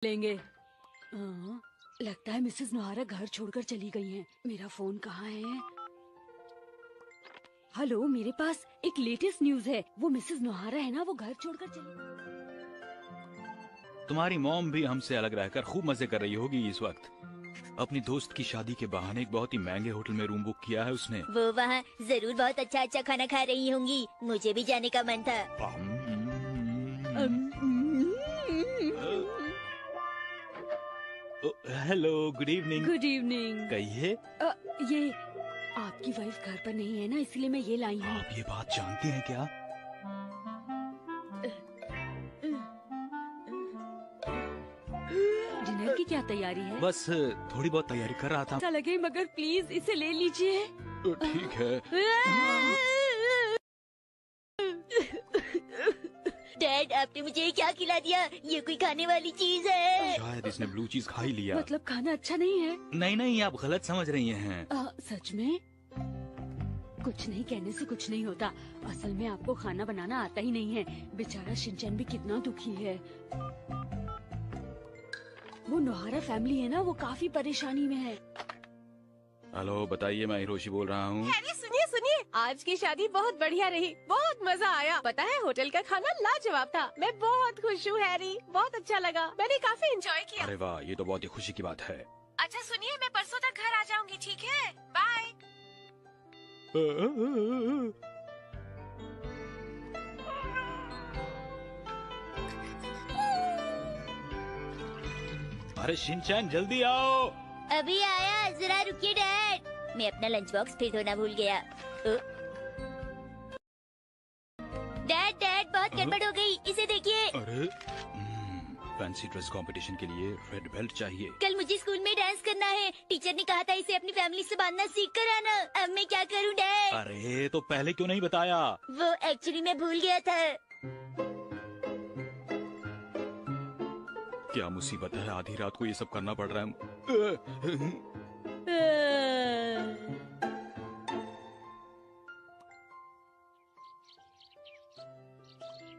लेंगे। लगता है मिसेस नोहारा घर छोड़कर चली गई हैं। मेरा फोन कहाँ है? हेलो, मेरे पास एक लेटेस्ट न्यूज है। वो मिसेस नोहारा है ना, वो घर छोड़कर चली गई। तुम्हारी मॉम भी हमसे अलग रहकर खूब मजे कर रही होगी इस वक्त। अपनी दोस्त की शादी के बहाने एक बहुत ही महंगे होटल में रूम बुक किया है उसने। वो वहाँ जरूर बहुत अच्छा अच्छा खाना खा रही होंगी। मुझे भी जाने का मन था। Hello, good evening. Good evening. कहिए। ये आपकी वाइफ घर पर नहीं है ना, इसलिए मैं ये लाई हूँ। आप ये बात जानते हैं क्या? डिनर की क्या तैयारी है? बस थोड़ी बहुत तैयारी कर रहा था। अच्छा लगे, मगर प्लीज इसे ले लीजिए। ठीक है। डैड, आपने मुझे क्या खिला दिया? ये कोई खाने वाली चीज है? शायद इसने ब्लू चीज खा ही लिया। मतलब खाना अच्छा नहीं है? नहीं नहीं, आप गलत समझ रही हैं। सच में? कुछ नहीं कहने से कुछ नहीं होता। असल में आपको खाना बनाना आता ही नहीं है। बेचारा शिनचैन भी कितना दुखी है। वो नोहारा फैमिली है ना, वो काफी परेशानी में है। हेलो, बताइए, मैं हिरोशी बोल रहा हूँ। सुनिए सुनिए, आज की शादी बहुत बढ़िया रही, बहुत मजा आया। पता है, होटल का खाना लाजवाब था। मैं बहुत खुश हूँ हैरी, बहुत अच्छा लगा। मैंने काफी एंजॉय किया। अरे वाह, ये तो बहुत ही खुशी की बात है। अच्छा सुनिए, मैं परसों तक घर आ जाऊंगी, ठीक है? बाय। अरे शिनचैन, जल्दी आओ। अभी आया, जरा रुकिए डैड। मैं अपना लंच बॉक्स फिर धोना भूल गया। डैड डैड, बहुत गड़बड़ हो गई, इसे देखिए। अरे, फैंसी ड्रेस कंपटीशन के लिए रेड बेल्ट चाहिए। कल मुझे स्कूल में डांस करना है। टीचर ने कहा था इसे अपनी फैमिली से बांधना सीख कर आना। अब मैं क्या करूं डैड? अरे, तो पहले क्यों नहीं बताया? वो एक्चुअली मैं भूल गया था। क्या मुसीबत है, आधी रात को ये सब करना पड़ रहा है।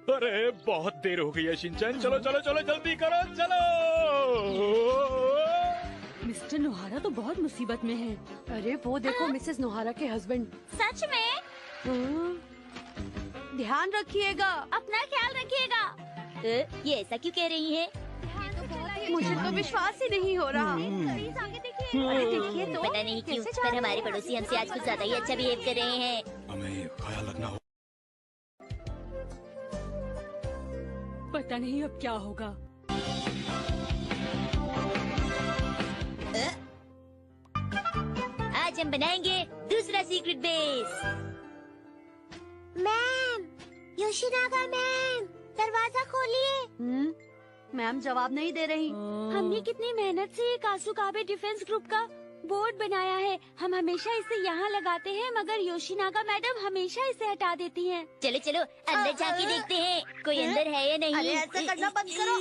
अरे, बहुत देर हो गई है शिनचैन, चलो चलो चलो, जल्दी करो, चलो। मिस्टर नोहारा तो बहुत मुसीबत में है। अरे वो देखो, मिसेस नोहारा के हस्बैंड। सच में? ध्यान रखिएगा, अपना ख्याल रखिएगा। ये ऐसा क्यों कह रही है? मुझे तो विश्वास ही नहीं हो रहा। अरे देखिए तो, पता नहीं क्यों, पर हमारे पड़ोसी हमसे आज कुछ ज्यादा ही अच्छा बिहेव कर रहे हैं। हमें ख्याल रखना हो। पता नहीं अब क्या होगा। आज हम बनाएंगे दूसरा सीक्रेट बेस। मैम, योशिनागा मैम, दरवाजा खोलिए। मैम जवाब नहीं दे रही। हमने कितनी मेहनत से कासुकाबे डिफेंस ग्रुप का बोर्ड बनाया है। हम हमेशा इसे यहाँ लगाते हैं, मगर योशिनागा मैडम हमेशा इसे हटा देती हैं। चलो चलो, अंदर जाके देखते हैं कोई अंदर है या नहीं। अरे ऐसा करना बंद करो।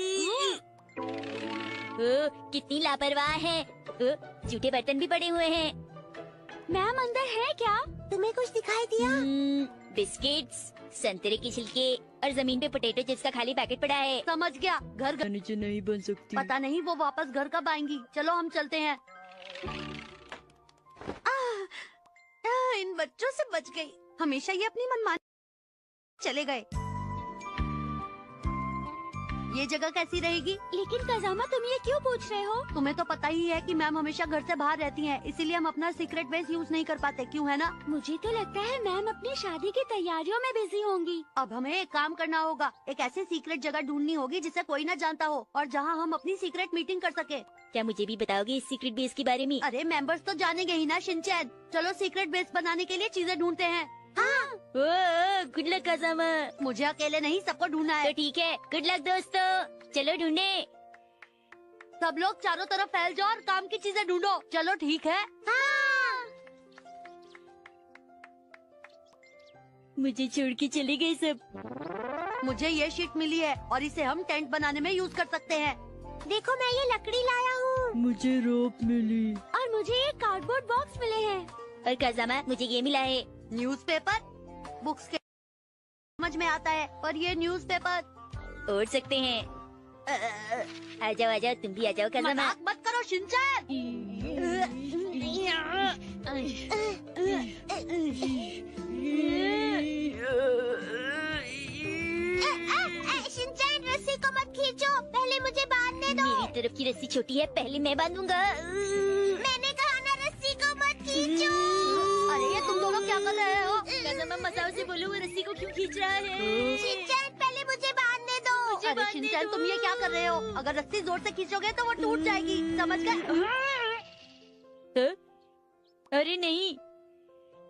कितनी लापरवाह है। जूठे बर्तन भी पड़े हुए हैं। मैम, अंदर है क्या? तुम्हें कुछ दिखाई दिया? बिस्किट्स, संतरे की छिलके और जमीन पे पोटैटो चिप्स का खाली पैकेट पड़ा है। समझ गया, घर नीचे नहीं बन सकती। पता नहीं वो वापस घर कब आएंगी। चलो हम चलते हैं। इन बच्चों से बच गई। हमेशा ये अपनी मनमानी चले गए। ये जगह कैसी रहेगी? लेकिन कजामा, तुम ये क्यों पूछ रहे हो? तुम्हें तो पता ही है कि मैम हमेशा घर से बाहर रहती हैं, इसीलिए हम अपना सीक्रेट बेस यूज नहीं कर पाते, क्यों है ना? मुझे तो लगता है मैम अपनी शादी की तैयारियों में बिजी होंगी। अब हमें एक काम करना होगा, एक ऐसी सीक्रेट जगह ढूंढनी होगी जिसे कोई न जानता हो और जहाँ हम अपनी सीक्रेट मीटिंग कर सके। क्या मुझे भी बताओगे इस सीक्रेट बेस के बारे में? अरे मेंबर्स तो जानेंगे ही ना शिनचैन। चलो सीक्रेट बेस बनाने के लिए चीजें ढूंढते हैं। Good luck कजामा। मुझे अकेले नहीं, सबको ढूंढना है। तो ठीक है, गुड लक दोस्तों, चलो ढूंढे। सब लोग चारों तरफ फैल जाओ और काम की चीजें ढूंढो। चलो ठीक है। मुझे छोड़ के चले गए सब। मुझे ये शीट मिली है और इसे हम टेंट बनाने में यूज कर सकते हैं। देखो, मैं ये लकड़ी लाया हूँ। मुझे रोप मिली। और मुझे ये कार्डबोर्ड बॉक्स मिले हैं। और कजामा, मुझे ये मिला है। न्यूज़पेपर, बुक्स के समझ में आता है, और ये न्यूज़पेपर ओढ़ सकते हैं। आ जाओ तुम भी आ जाओ काज़ामा। मजाक मत करो शिनचैन। शिनचैन रस्सी को मत खींचो, पहले मुझे बांधने दो। मेरी तरफ की रस्सी छोटी है, पहले मैं बांधूंगा। मैंने कहा ना रस्सी को मत खींचो। अरे ये तुम दोनों क्या कर रहे हो? काज़ामा मसाओ से बोलो वो रस्सी को क्यों खींच रहा है। शिनचैन पहले मुझे बांधने दो। अरे शिनचैन तुम ये क्या कर रहे हो? अगर रस्सी जोर से खींचोगे तो वो टूट जाएगी, समझ गए? अरे नहीं,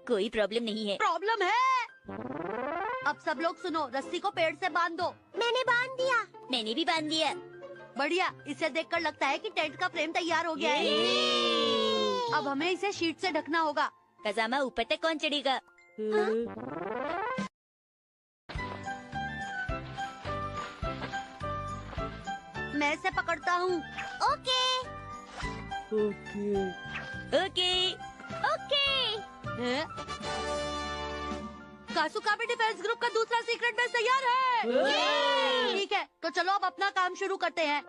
कोई प्रॉब्लम नहीं है। प्रॉब्लम है। अब सब लोग सुनो, रस्सी को पेड़ से बांध दो। मैंने बांध दिया। मैंने भी बांध दिया। बढ़िया, इसे देखकर लगता है कि टेंट का फ्रेम तैयार हो गया है। अब हमें इसे शीट से ढकना होगा। काज़ामा ऊपर तक कौन चढ़ेगा? मैं इसे पकड़ता हूँ। ओके ओके हैं? कासुकाबे डिफेंस ग्रुप का दूसरा सीक्रेट बेस तैयार है। ठीक है, तो चलो अब अपना काम शुरू करते हैं।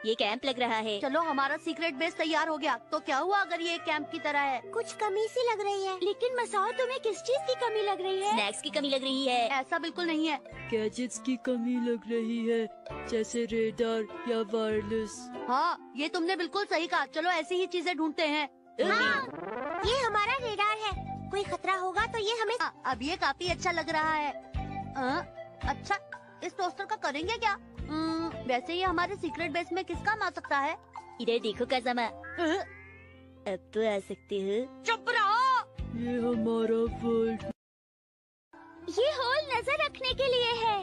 ये कैंप लग रहा है। चलो हमारा सीक्रेट बेस तैयार हो गया, तो क्या हुआ अगर ये कैंप की तरह है? कुछ कमी सी लग रही है। लेकिन मसाओ तुम्हें किस चीज की कमी लग रही है? स्नैक्स की कमी लग रही है। ऐसा बिल्कुल नहीं है। गैजेट्स की कमी लग रही है, जैसे रेडार या वायरलेस। हाँ, ये तुमने बिल्कुल सही कहा। चलो ऐसी ही चीजें ढूंढते हैं। हाँ, ये हमारा रेडार है। कोई खतरा होगा तो ये हमें। अब ये काफी अच्छा लग रहा है। अच्छा, इस टोस्टर का करेंगे क्या? वैसे ये हमारे सीक्रेट बेस में किस काम आ सकता है? इधर देखो काज़ामा, अब तो आ सकते हो। चुप रहो। ये हमारा वर्ल्ड। ये होल नजर रखने के लिए है।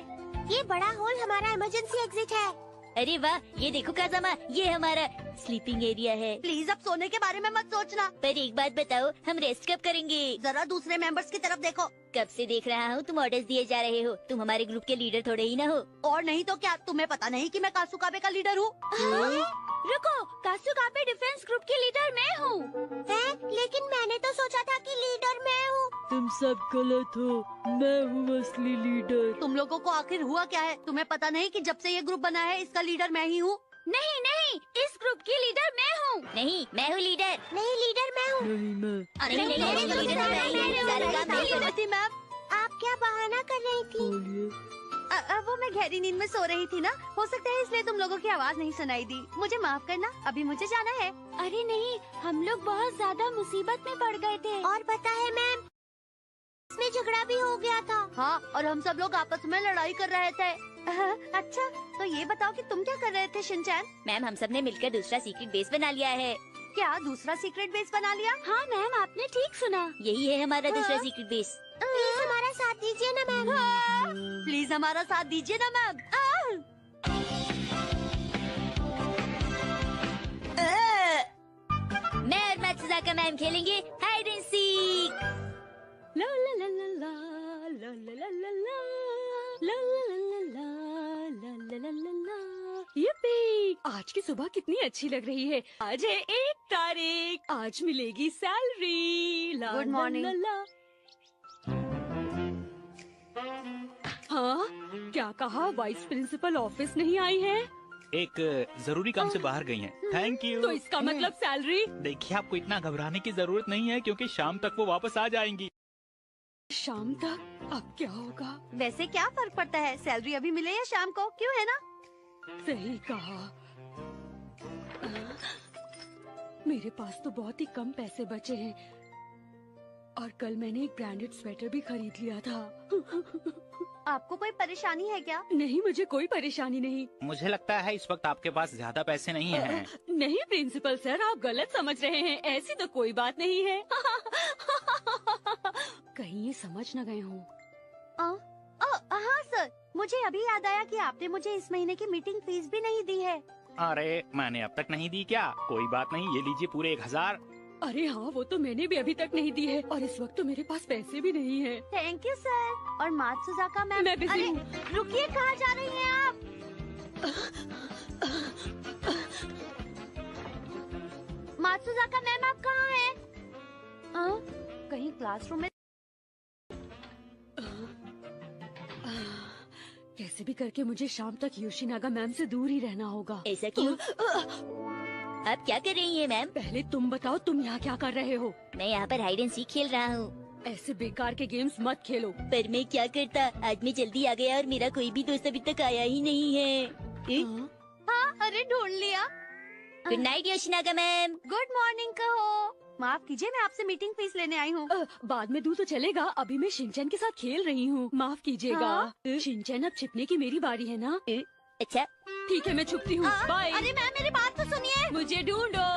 ये बड़ा होल हमारा इमरजेंसी एग्जिट है। अरे वाह, ये देखो काज़ामा, ये हमारा स्लीपिंग एरिया है। प्लीज अब सोने के बारे में मत सोचना। पर एक बात बताओ, हम रेस्ट कब करेंगे? जरा दूसरे मेंबर्स की तरफ देखो। कब से देख रहा हूँ तुम ऑर्डर्स दिए जा रहे हो। तुम हमारे ग्रुप के लीडर थोड़े ही ना हो। और नहीं तो क्या, तुम्हें पता नहीं कि मैं कासुकाबे का लीडर हूँ? रुको, कासुकाबे डिफेंस ग्रुप की लीडर मैं हूँ। लेकिन मैंने तो सोचा था कि लीडर मैं हूँ। तुम सब गलत हो, मैं हूँ असली लीडर। तुम लोगों को आखिर हुआ क्या है? तुम्हें पता नहीं कि जब से ये ग्रुप बना है इसका लीडर मैं ही हूँ? नहीं नहीं, इस ग्रुप की लीडर मैं हूँ। नहीं, मैं हूँ लीडर। नहीं, लीडर मैं हूँ। नहीं मैं। नहीं, लीडर मैं थी मैम। आप क्या बहाना कर रही थी? बोलिए। वो मैं गहरी नींद में सो रही थी ना, हो सकता है इसलिए तुम लोगों की आवाज नहीं सुनाई दी। मुझे माफ करना, अभी मुझे जाना है। अरे नहीं, हम लोग बहुत ज्यादा मुसीबत में पड़ गए थे। और पता है मैम, इसमें झगड़ा भी हो गया था। हाँ, और हम सब लोग आपस में लड़ाई कर रहे थे। अच्छा, तो ये बताओ कि तुम क्या कर रहे थे शिनचैन? मैम, हम सब ने मिलकर दूसरा सीक्रेट बेस बना लिया है। क्या दूसरा सीक्रेट बेस बना लिया? हाँ मैम, आपने ठीक सुना। यही है हमारा दूसरा सीक्रेट बेस। प्लीज हमारा साथ दीजिए ना मैम। प्लीज हमारा साथ दीजिए ना मैम। मैं और मात्सुजाका मैम खेलेंगे हाइड एंड सीक। ला ला ला ला ला ला ला ला ला ला ला ला ला ला ला ला। यप्पी! आज की सुबह कितनी अच्छी लग रही है। आज है 1 तारीख, आज मिलेगी सैलरी। ला Good ला morning. ला ला। हाँ, क्या कहा? वाइस प्रिंसिपल ऑफिस नहीं आई है? एक जरूरी काम से बाहर गई हैं। Thank you. तो इसका मतलब सैलरी? देखिए, आपको इतना घबराने की जरूरत नहीं है, क्योंकि शाम तक वो वापस आ जाएंगी। शाम तक? अब क्या होगा? वैसे क्या फर्क पड़ता है, सैलरी अभी मिले या शाम को, क्यों है ना? सही कहा। मेरे पास तो बहुत ही कम पैसे बचे हैं, और कल मैंने एक ब्रांडेड स्वेटर भी खरीद लिया था। आपको कोई परेशानी है क्या? नहीं, मुझे कोई परेशानी नहीं। मुझे लगता है इस वक्त आपके पास ज्यादा पैसे नहीं हैं। नहीं प्रिंसिपल सर, आप गलत समझ रहे हैं। ऐसी तो कोई बात नहीं है। कहीं ये समझ न गए हों। हाँ सर, मुझे अभी याद आया कि आपने मुझे इस महीने की मीटिंग फीस भी नहीं दी है। अरे, मैंने अब तक नहीं दी क्या? कोई बात नहीं, ये लीजिए पूरे 1000। अरे हाँ, वो तो मैंने भी अभी तक नहीं दी है, और इस वक्त तो मेरे पास पैसे भी नहीं है। Thank you sir. और मात्सुजाका मैम, मैं बिजी अरे, हूँ। रुकिए, कहाँ जा रही हैं आप? मात्सुजाका मैम, आप कहाँ हैं? कहीं क्लासरूम में? कैसे कैसे भी करके मुझे शाम तक योशिनागा मैम से दूर ही रहना होगा। ऐसा क्यों? आप क्या कर रही हैं मैम? पहले तुम बताओ, तुम यहाँ क्या कर रहे हो? मैं यहाँ पर हाइड एंड सीक खेल रहा हूँ। ऐसे बेकार के गेम्स मत खेलो। पर मैं क्या करता, आज मैं जल्दी आ गया और मेरा कोई भी दोस्त अभी तक आया ही नहीं है। हाँ? हाँ, अरे ढूंढ लिया। Good night Yoshinaga ma'am. Good morning कहो। माफ कीजिए, मैं आपसे मीटिंग फीस लेने आई हूँ। बाद में दूं तो चलेगा, अभी मैं शिनचैन के साथ खेल रही हूँ। माफ कीजिएगा। हाँ? शिनचैन, अब छिपने की मेरी बारी है ना? अच्छा, ठीक है, मैं छुपती हूँ। बाय। अरे मैम, मेरी बात तो सुनिए। मुझे ढूंढो।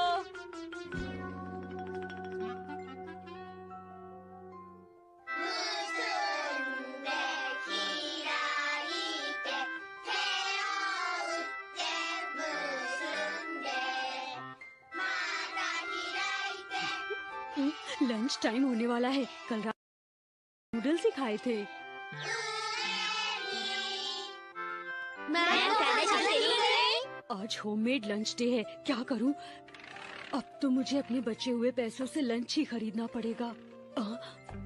लंच टाइम होने वाला है। कल रात नूडल्स ही खाए थे। मैम खाना शुरू करिए। आज होममेड लंच डे है, क्या करूं? अब तो मुझे अपने बचे हुए पैसों से लंच ही खरीदना पड़ेगा।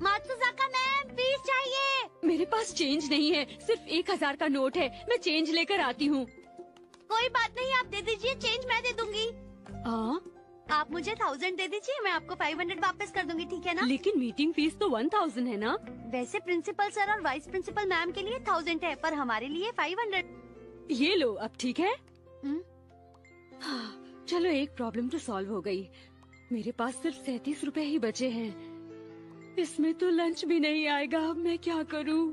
मात्सुजाका मैम, फीस चाहिए। मेरे पास चेंज नहीं है, सिर्फ 1000 का नोट है। मैं चेंज लेकर आती हूँ। कोई बात नहीं, आप दे दीजिए, चेंज मैं दे दूंगी। हाँ, आप मुझे 1000 दे दीजिए, मैं आपको 500 वापस कर दूंगी, ठीक है ना? लेकिन मीटिंग फीस तो 1000 है ना? वैसे प्रिंसिपल सर और वाइस प्रिंसिपल मैम के लिए 1000 है, पर हमारे लिए 500। ये लो, अब ठीक है? हम्म। हाँ, चलो एक प्रॉब्लम तो सॉल्व हो गई। मेरे पास सिर्फ 37 रुपए ही बचे हैं। इसमें तो लंच भी नहीं आएगा। अब मैं क्या करूं?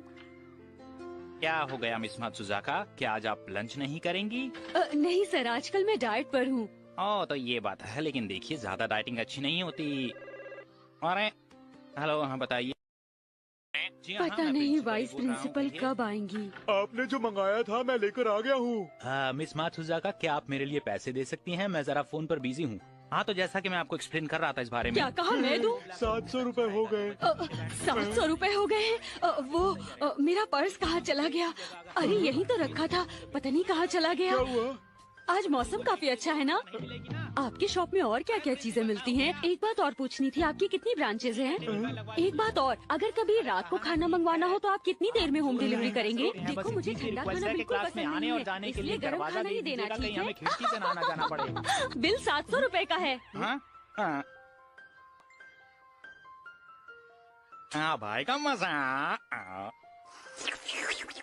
क्या हो गया मिस मात्सुजाका, क्या आज आप लंच नहीं करेंगी? नहीं सर, आजकल मैं डाइट पर हूँ। तो ये बात है, लेकिन देखिए ज्यादा डाइटिंग अच्छी नहीं होती। अरे हेलो, हाँ बताइए। जी हाँ, पता मैं नहीं प्रिंसिपल वाइस बोल रहा हूँ, प्रिंसिपल कहिए। कब आएंगी? आपने जो मंगाया था मैं लेकर आ गया हूँ। मिस मात्सुजाका, क्या आप मेरे लिए पैसे दे सकती हैं? मैं जरा फोन पर बिजी हूँ। हाँ, तो जैसा कि मैं आपको एक्सप्लेन कर रहा था इस बारे में। क्या कहा? मैं दूं? 700 रुपए हो गए। 700 रुपए हो गए हैं। वो मेरा पर्स कहाँ चला गया? अरे यहीं तो रखा था, पता नहीं कहाँ चला गया। क्या हुआ? आज मौसम काफी अच्छा है ना? आपकी शॉप में और क्या क्या चीजें मिलती हैं? एक बात और पूछनी थी, आपकी कितनी ब्रांचेज हैं? एक बात और, अगर कभी रात को खाना मंगवाना हो तो आप कितनी देर में होम डिलीवरी करेंगे? देखो, मुझे ठंडा खाना बिल्कुल क्लास पसंद में आने नहीं और है, जाने के लिए इसलिए गर्म दरवाजा खाना दे ही देना, दीजिएगा, ठीक कहीं हमें है? खिड़की से ना आना जाना पड़े। बिल 700 रुपए का है। हाँ हाँ हाँ भाई का मजा।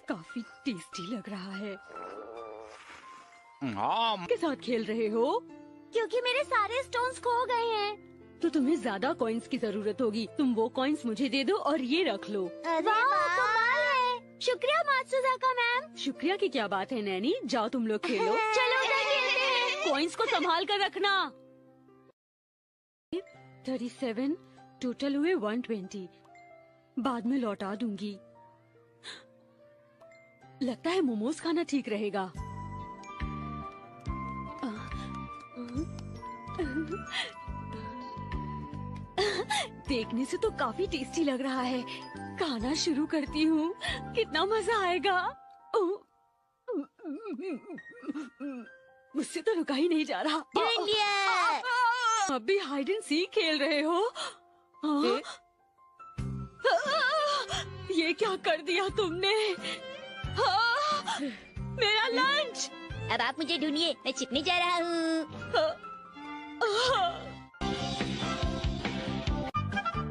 काफी टेस्टी लग रहा है। हाँ, के साथ खेल रहे हो? क्योंकि मेरे सारे स्टोन्स खो गए हैं। तो तुम्हें ज्यादा कॉइन्स की जरूरत होगी। तुम वो कॉइन्स मुझे दे दो और ये रख लो। वाह, कमाल है। शुक्रिया मात्सुजाका मैम। शुक्रिया की क्या बात है नैनी, जाओ तुम लोग खेलो। चलो उधर खेलते हैं। कॉइन्स को संभाल कर रखना। 37 टोटल हुए 120। बाद में लौटा दूंगी। लगता है मोमोज खाना ठीक रहेगा। देखने से तो काफी टेस्टी लग रहा है। खाना शुरू करती हूँ, कितना मजा आएगा। मुझसे तो रुका ही नहीं जा रहा। ढूंढ लिया। अब भी हाइड एंड सीक खेल रहे हो? हाँ? ये क्या कर दिया तुमने? हाँ, मेरा लंच। अब आप मुझे ढूंढिए, मैं छिपने जा रहा हूँ।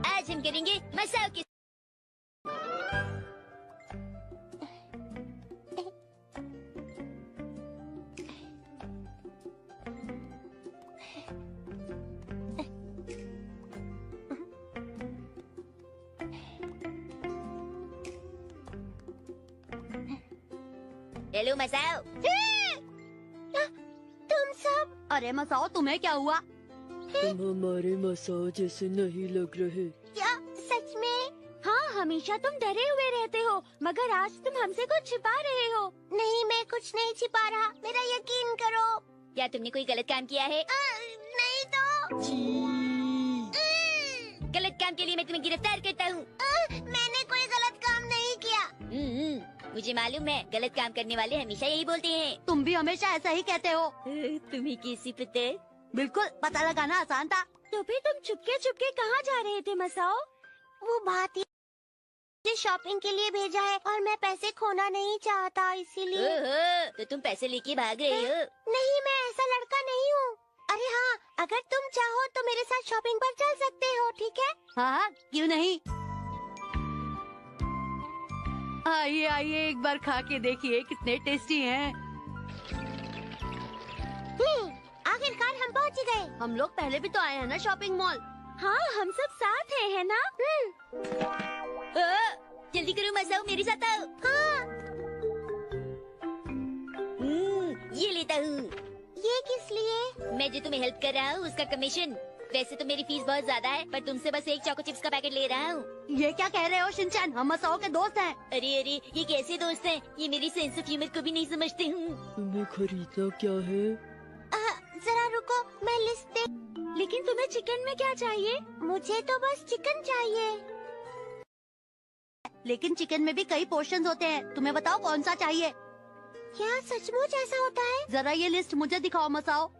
आज हम करेंगे मसाओ के। हेलो मसाओ। तुम सब? अरे मसाओ, तुम्हें क्या हुआ? तुम हमारे मसाओ जैसे नहीं लग रहे। क्या सच में? हाँ, हमेशा तुम डरे हुए रहते हो, मगर आज तुम हमसे कुछ छिपा रहे हो। नहीं, मैं कुछ नहीं छिपा रहा, मेरा यकीन करो। क्या तुमने कोई गलत काम किया है? नहीं तो। गलत काम के लिए मैं तुम्हें गिरफ्तार करता हूँ। मैंने कोई गलत काम नहीं किया। मुझे मालूम है, गलत काम करने वाले हमेशा यही बोलते हैं। तुम भी हमेशा ऐसा ही कहते हो। तुम्हें कैसी पता? बिल्कुल, पता लगाना आसान था। तो फिर तुम चुपके चुपके कहाँ जा रहे थे मसाओ? वो बात ही मुझे शॉपिंग के लिए भेजा है और मैं पैसे खोना नहीं चाहता, इसीलिए। ओहो, तो तुम पैसे लेके भाग रही हो? नहीं, मैं ऐसा लड़का नहीं हूँ। अरे हाँ, अगर तुम चाहो तो मेरे साथ शॉपिंग पर चल सकते हो, ठीक है? हाँ, क्यों नहीं। आइए आइए, एक बार खा के देखिए कितने टेस्टी हैं। आखिरकार हम पहुँच गए। हम लोग पहले भी तो आए हैं ना शॉपिंग मॉल। हाँ, हम सब साथ है ना? जल्दी करो मसाओ, मेरे साथ आओ। हाँ। ये लेता हूँ। ये किस लिए? मैं जो तुम्हें हेल्प कर रहा हूँ उसका कमीशन। वैसे तो मेरी फीस बहुत ज्यादा है, पर तुमसे बस एक चोको चिप्स का पैकेट ले रहा हूँ। ये क्या कह रहे हो शिनचैन, हम मसाओ के दोस्त हैं। अरे अरे, ये कैसे दोस्त हैं? ये मेरी सेंस ऑफ ह्यूमर को भी नहीं समझते हूँ। तुम्हें खरीदा क्या है? जरा रुको, मैं लिस्ट दे। लेकिन तुम्हें चिकन में क्या चाहिए? मुझे तो बस चिकन चाहिए। लेकिन चिकन में भी कई पोर्शंस होते हैं, तुम्हें बताओ कौन सा चाहिए। क्या सचमुच ऐसा होता है? जरा ये लिस्ट मुझे दिखाओ मसाओ।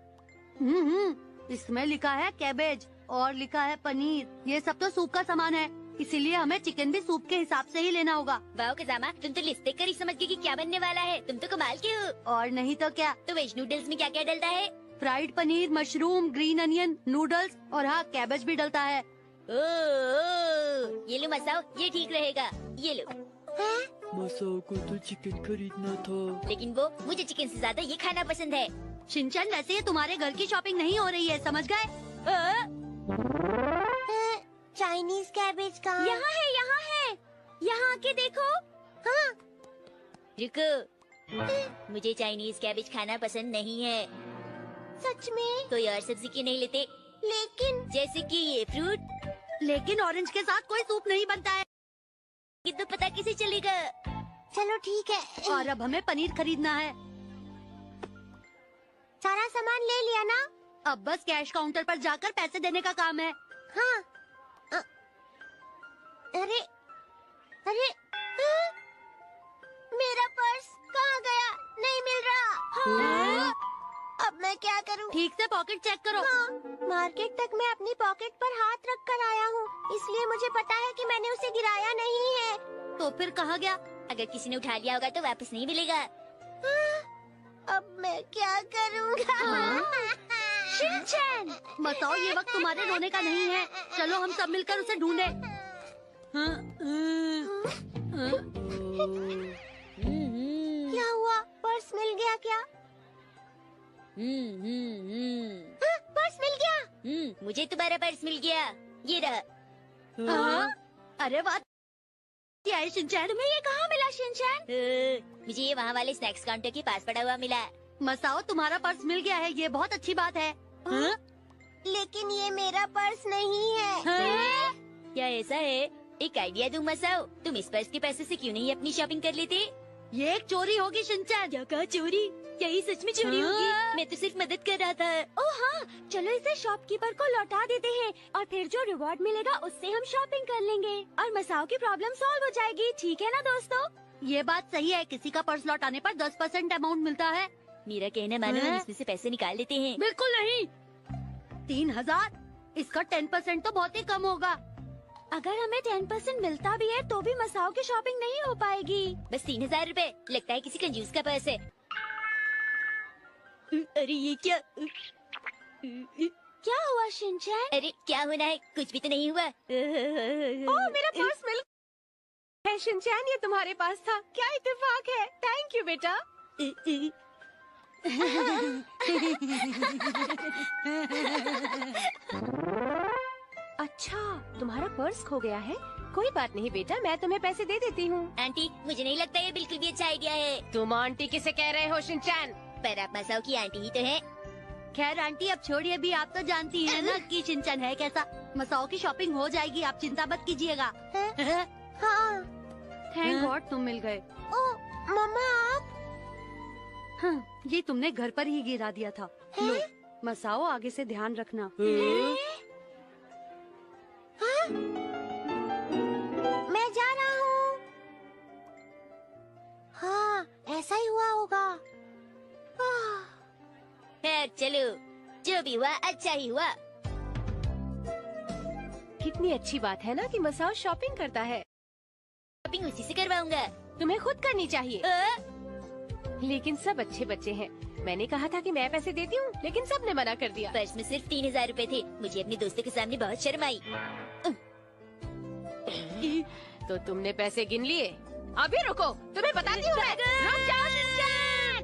इसमें लिखा है कैबेज और लिखा है पनीर। ये सब तो सूप का सामान है, इसीलिए हमें चिकन भी सूप के हिसाब से ही लेना होगा। वाओ कजामा, तुम तो लिस्ट देखकर ही समझ गई कि क्या बनने वाला है। तुम तो कमाल के हो। और नहीं तो क्या। तो वेज नूडल्स में क्या क्या डलता है? Fried paneer, mushroom, green onion, noodles और हाँ कैबेज भी डलता है। ये लो मसाओ, ये ठीक रहेगा। ये लो। मसाओ को तो चिकन खरीदना था। लेकिन वो मुझे चिकन से ज्यादा ये खाना पसंद है। शिनचैन, वैसे ये तुम्हारे घर की शॉपिंग नहीं हो रही है, समझ गए? चाइनीज कैबेज कहाँ? यहाँ है, यहाँ है। यहाँ आके देखो। हाँ। रुको, मुझे चाइनीज कैबेज खाना पसंद नहीं है। सच में? कोई और सब्जी क्यों नहीं लेते? लेकिन जैसे कि ये फ्रूट। लेकिन ऑरेंज के साथ कोई सूप नहीं बनता है। ये तो पता कैसे चलेगा? चलो ठीक है। और अब हमें पनीर खरीदना है। सारा सामान ले लिया ना? अब बस कैश काउंटर पर जाकर पैसे देने का काम है। हाँ। अरे अरे हाँ? मेरा पर्स कहाँ गया? नहीं मिल रहा। अब मैं क्या करूँ? ठीक से पॉकेट चेक करो। हाँ, मार्केट तक मैं अपनी पॉकेट पर हाथ रख कर आया हूँ, इसलिए मुझे पता है कि मैंने उसे गिराया नहीं है। तो फिर कहाँ गया? अगर किसी ने उठा लिया होगा तो वापस नहीं मिलेगा। अब मैं क्या करूँगा? शिनचैन! बताओ, ये वक्त तुम्हारे रोने का नहीं है। चलो हम सब मिलकर उसे ढूंढे। क्या हुआ? पर्स मिल गया क्या? पर्स मिल गया। मुझे तुम्हारा पर्स मिल गया। ये रहा। अरे वाह, क्या है शिनचैन? तुम्हें ये कहाँ मिला शिनचैन? मुझे ये वहाँ वाले स्नैक्स काउंटर के पास पड़ा हुआ मिला। मसाओ, तुम्हारा पर्स मिल गया है, ये बहुत अच्छी बात है। लेकिन ये मेरा पर्स नहीं है। क्या ऐसा है? एक आइडिया दूं मसाओ, तुम इस पर्स के पैसे से क्यों नहीं अपनी शॉपिंग कर लेते? ये एक चोरी होगी शिनचैन। क्या कहा चोरी? क्या ये सच में चोरी होगी? मैं तो सिर्फ मदद कर रहा था। ओह हाँ, चलो इसे शॉपकीपर को लौटा देते हैं और फिर जो रिवॉर्ड मिलेगा उससे हम शॉपिंग कर लेंगे और मसाओ की प्रॉब्लम सॉल्व हो जाएगी। ठीक है ना दोस्तों? ये बात सही है, किसी का पर्स लौटाने पर 10% अमाउंट मिलता है। मेरा कहना मानो, हम इसमें से पैसे निकाल लेते हैं। बिल्कुल नहीं। 3000, इसका 10% तो बहुत ही कम होगा। अगर हमें 10% मिलता भी है तो भी मसाओ की शॉपिंग नहीं हो पाएगी। बस 3000 रूपए। लगता है किसी कंजूस का पर्स है। अरे ये क्या? क्या हुआ शिनचैन? अरे क्या होना है? कुछ भी तो नहीं हुआ। ओह, मेरा पर्स मिल है शिनचैन, ये तुम्हारे पास था। क्या इत्तेफाक है। थैंक यू बेटा। अच्छा, तुम्हारा पर्स खो गया है। कोई बात नहीं बेटा, मैं तुम्हें पैसे दे देती हूँ। आंटी, मुझे नहीं लगता ये बिल्कुल भी अच्छा आइडिया है। तुम आंटी किसे कह रहे हो शिनचैन? पर आप मसाओ की आंटी ही तो है। खैर आंटी, अब छोड़िए भी, आप तो जानती हैं ना कि शिनचैन है कैसा। मसाओ की शॉपिंग हो जाएगी, आप चिंता मत कीजिएगा। हाँ। थैंक गॉड तुम मिल गए। ओ मम्मा, आप? हाँ, ये तुमने घर पर ही गिरा दिया था। लो मसाओ, आगे से ध्यान रखना। मैं जा रहा हूँ। हाँ, ऐसा ही हुआ होगा। खैर चलो, जो भी हुआ अच्छा ही हुआ। कितनी अच्छी बात है ना कि मसाओ शॉपिंग करता है। शॉपिंग उसी से करवाऊंगा। तुम्हें खुद करनी चाहिए। लेकिन सब अच्छे बच्चे हैं। मैंने कहा था कि मैं पैसे देती हूँ, लेकिन सबने मना कर दिया। पर्स में सिर्फ 3000 रुपए थे। मुझे अपने दोस्तों के सामने बहुत शर्म आई। तो तुमने पैसे गिन लिए? अभी रुको, तुम्हें बताती हूँ मैं। रुक जाओ शिनचैन।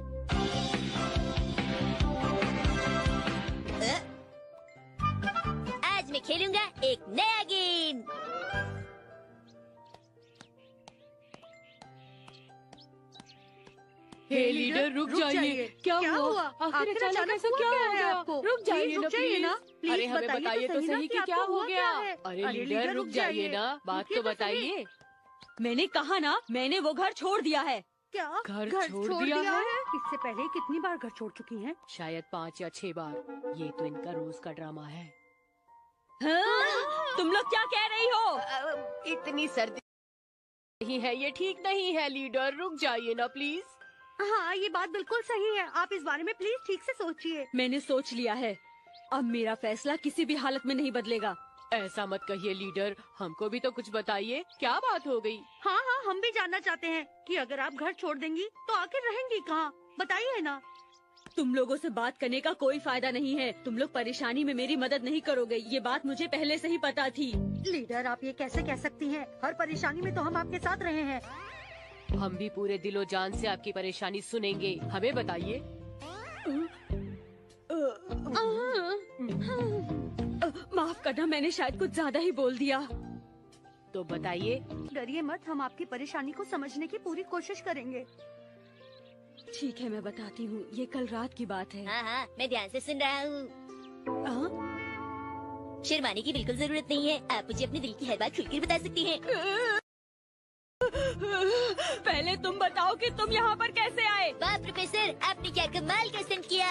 आज मैं खेलूंगा एक नया गेम। हे लीडर, रुक जाइए। क्या हुआ? आखिर अचानक ऐसा क्या हो गया? रुक जाइए ना प्लीज। अरे हमें बताइए तो सही कि क्या हो गया। अरे लीडर रुक जाइए ना, बात तो बताइए। मैंने कहा ना, मैंने वो घर छोड़ दिया है। क्या घर छोड़ दिया है? इससे पहले कितनी बार घर छोड़ चुकी हैं? शायद 5 या 6 बार। ये तो इनका रोज का ड्रामा है। हाँ? तुम लोग क्या कह रही हो? इतनी सर्दी नहीं है, ये ठीक नहीं है। लीडर रुक जाइए ना प्लीज। हाँ, ये बात बिल्कुल सही है। आप इस बारे में प्लीज ठीक से सोचिए। मैंने सोच लिया है। अब मेरा फैसला किसी भी हालत में नहीं बदलेगा। ऐसा मत कहिए लीडर, हमको भी तो कुछ बताइए, क्या बात हो गई? हाँ, हम भी जानना चाहते हैं कि अगर आप घर छोड़ देंगी तो आखिर रहेंगी कहाँ? बताइए ना। तुम लोगों से बात करने का कोई फायदा नहीं है। तुम लोग परेशानी में मेरी मदद नहीं करोगे, ये बात मुझे पहले से ही पता थी। लीडर, आप ये कैसे कह सकती हैं? हर परेशानी में तो हम आपके साथ रहे हैं। हम भी पूरे दिलो जान से आपकी परेशानी सुनेंगे। हमें बताइए। माफ करना, मैंने शायद कुछ ज्यादा ही बोल दिया। तो बताइए। डरिए मत, हम आपकी परेशानी को समझने की पूरी कोशिश करेंगे। ठीक है, मैं बताती हूँ। ये कल रात की बात है। हाँ, मैं ध्यान से सुन रहा हूँ। हाँ? शर्माने की बिल्कुल जरूरत नहीं है। आप मुझे अपने दिल की हर बात खुलकर बता सकती हैं। पहले तुम बताओ कि तुम यहाँ पर कैसे आए? वाह प्रोफेसर, आपने क्या कमाल का स्टंट किया।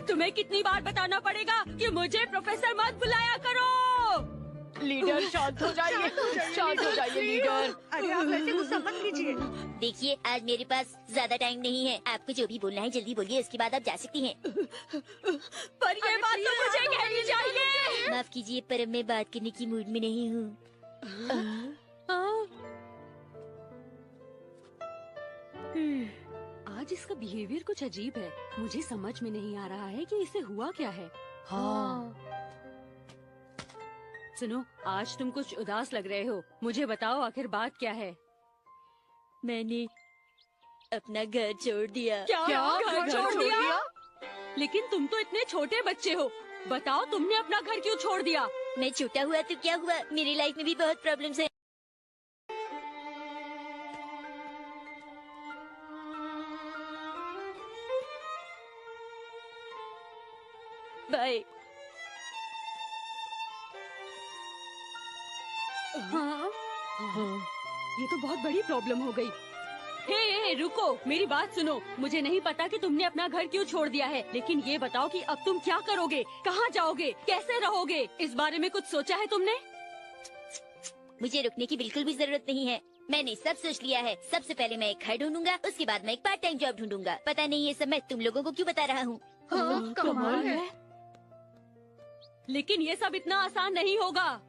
तुम्हें कितनी बार बताना पड़ेगा कि मुझे प्रोफेसर मत बुलाया करो। लीडर शांत हो जाइए, शांत हो जाइए लीडर। अरे आप ऐसे गुस्सा मत कीजिए। देखिए, आज मेरे पास ज्यादा टाइम नहीं है। आपको जो भी बोलना है जल्दी बोलिए, उसके बाद आप जा सकती हैं। पर ये बात तो मुझे कहनी चाहिए। माफ कीजिए, पर अब मैं बात करने की मूड में नहीं हूँ। आज इसका बिहेवियर कुछ अजीब है। मुझे समझ में नहीं आ रहा है कि इसे हुआ क्या है। हाँ। सुनो, आज तुम कुछ उदास लग रहे हो। मुझे बताओ आखिर बात क्या है? मैंने अपना घर छोड़ दिया। क्या? घर छोड़ दिया? लेकिन तुम तो इतने छोटे बच्चे हो। बताओ, तुमने अपना घर क्यों छोड़ दिया? मैं छोटा हुआ तो क्या हुआ, मेरी लाइफ में भी बहुत प्रॉब्लम्स है। बाय। हाँ? ये तो बहुत बड़ी प्रॉब्लम हो गई। हे, रुको, मेरी बात सुनो। मुझे नहीं पता कि तुमने अपना घर क्यों छोड़ दिया है, लेकिन ये बताओ कि अब तुम क्या करोगे, कहाँ जाओगे, कैसे रहोगे? इस बारे में कुछ सोचा है तुमने? मुझे रुकने की बिल्कुल भी जरूरत नहीं है। मैंने सब सोच लिया है। सबसे पहले मैं एक घर ढूंढूंगा, उसके बाद मैं एक पार्ट टाइम जॉब ढूंढूंगा। पता नहीं ये सब मैं तुम लोगों को क्यों बता रहा हूँ। कमाल है। लेकिन ये सब इतना आसान नहीं होगा।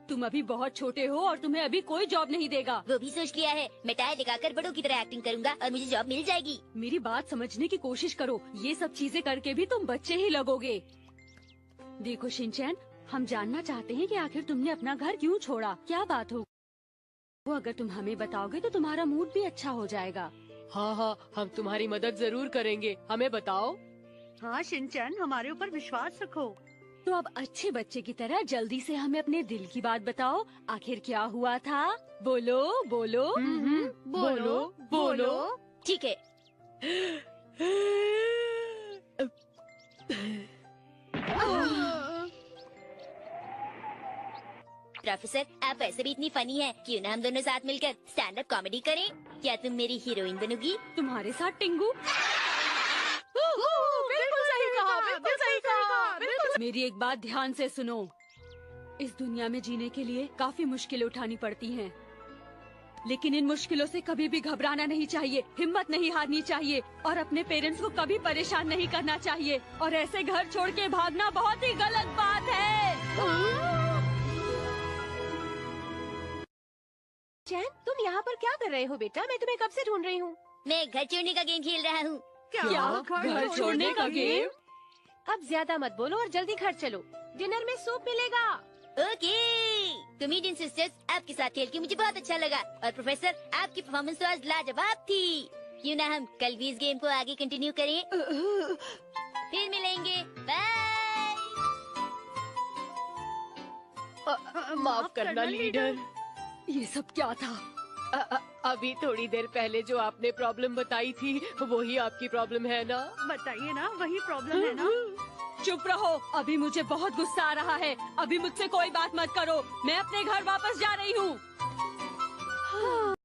तुम अभी बहुत छोटे हो और तुम्हें अभी कोई जॉब नहीं देगा। वो भी सोच लिया है। मैं टाई लगाकर बड़ों की तरह एक्टिंग करूंगा और मुझे जॉब मिल जाएगी। मेरी बात समझने की कोशिश करो। ये सब चीजें करके भी तुम बच्चे ही लगोगे। देखो शिनचैन, हम जानना चाहते हैं कि आखिर तुमने अपना घर क्यों छोड़ा, क्या बात हो। वो अगर तुम हमें बताओगे तो तुम्हारा मूड भी अच्छा हो जाएगा। हाँ, हम तुम्हारी मदद जरूर करेंगे। हमें बताओ। हाँ शिनचैन, हमारे ऊपर विश्वास रखो। तो अब अच्छे बच्चे की तरह जल्दी से हमें अपने दिल की बात बताओ। आखिर क्या हुआ था? बोलो बोलो। बोलो बोलो। ठीक है। प्रोफेसर, आप ऐसे भी इतनी फनी है, क्यों ना हम दोनों साथ मिलकर स्टैंड अप कॉमेडी करें? क्या तुम मेरी हीरोइन बनोगी? तुम्हारे साथ टिंगू? बिल्कुल सही कहा, बिल्कुल सही कहा। मेरी एक बात ध्यान से सुनो। इस दुनिया में जीने के लिए काफी मुश्किलें उठानी पड़ती हैं, लेकिन इन मुश्किलों से कभी भी घबराना नहीं चाहिए, हिम्मत नहीं हारनी चाहिए और अपने पेरेंट्स को कभी परेशान नहीं करना चाहिए। और ऐसे घर छोड़ के भागना बहुत ही गलत बात है। तुम यहाँ पर क्या कर रहे हो बेटा? मैं तुम्हें कब से ढूंढ रही हूँ। मैं घर छोड़ने का गेम खेल रहा हूँ। क्या घर छोड़ने का गेम? अब ज्यादा मत बोलो और जल्दी घर चलो, डिनर में सूप मिलेगा। ओके। कॉमेडियन सिस्टर्स, आपके साथ खेल के मुझे बहुत अच्छा लगा और प्रोफेसर आपकी परफॉर्मेंस तो आज लाजवाब थी। क्यों ना हम कल भी इस गेम को आगे कंटिन्यू करें? फिर मिलेंगे, बाय। माफ करना लीडर। ये सब क्या था? अभी थोड़ी देर पहले जो आपने प्रॉब्लम बताई थी वही आपकी प्रॉब्लम है ना? बताइए ना, वही प्रॉब्लम है ना? चुप रहो, अभी मुझे बहुत गुस्सा आ रहा है। अभी मुझसे कोई बात मत करो, मैं अपने घर वापस जा रही हूँ।